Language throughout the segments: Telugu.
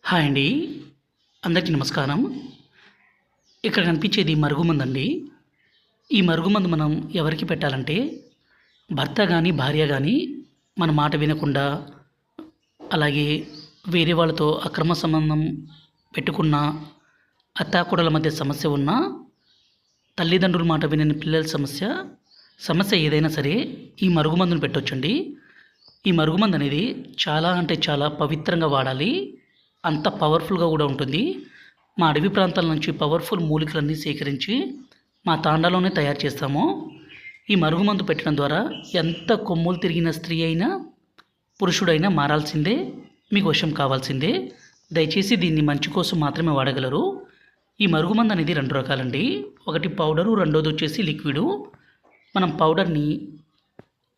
హాయ్ అండి. అందరికీ నమస్కారం. ఇక్కడ కనిపించేది మరుగుమందండి. ఈ మరుగుమందు మనం ఎవరికి పెట్టాలంటే, భర్త గానీ, భార్య గానీ మన మాట వినకుండా, అలాగే వేరే వాళ్ళతో అక్రమ సంబంధం పెట్టుకున్న, అత్తాకోడళ్ళ మధ్య సమస్య ఉన్నా, తల్లిదండ్రుల మాట వినని పిల్లల సమస్య ఏదైనా సరే ఈ మరుగుమందును పెట్టొచ్చండి. ఈ మరుగుమందు అనేది చాలా అంటే చాలా పవిత్రంగా వాడాలి. అంత పవర్ఫుల్గా కూడా ఉంటుంది. మా అడవి ప్రాంతాల నుంచి పవర్ఫుల్ మూలికలన్నీ సేకరించి మా తాండాలోనే తయారు చేస్తాము. ఈ మరుగుమందు పెట్టడం ద్వారా ఎంత కొమ్ములు తిరిగిన స్త్రీ అయినా పురుషుడైనా మారాల్సిందే, మీకు వశం కావాల్సిందే. దయచేసి దీన్ని మంచి కోసం మాత్రమే వాడగలరు. ఈ మరుగుమందు అనేది 2 రకాలండి. ఒకటి పౌడరు, రెండోది వచ్చేసి లిక్విడు. మనం పౌడర్ని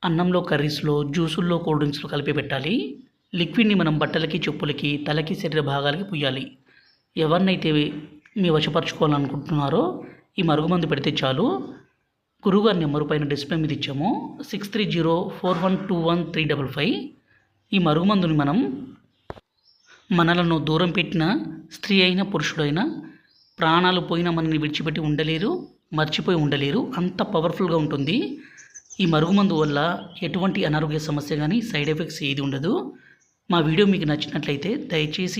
అన్నంలో, కర్రీస్లో, జ్యూసుల్లో, కూల్ డ్రింక్స్లో కలిపి పెట్టాలి. లిక్విడ్ని మనం బట్టలకి, చెప్పులకి, తలకి, శరీర భాగాలకి పుయ్యాలి. ఎవరినైతే మీ వశపరచుకోవాలనుకుంటున్నారో ఈ మరుగుమందు పెడితే చాలు. గురువుగారి నెంబరు పైన డిస్ప్లే మీద ఇచ్చాము, 6304121355. ఈ మరుగుమందుని మనం మనలను దూరం పెట్టిన స్త్రీ అయినా పురుషుడైనా ప్రాణాలు పోయినా మనల్ని విడిచిపెట్టి ఉండలేరు, మర్చిపోయి ఉండలేరు. అంత పవర్ఫుల్గా ఉంటుంది. ఈ మరుగుమందు వల్ల ఎటువంటి అనారోగ్య సమస్య కానీ, సైడ్ ఎఫెక్ట్స్ ఏది ఉండదు. మా వీడియో మీకు నచ్చినట్లయితే దయచేసి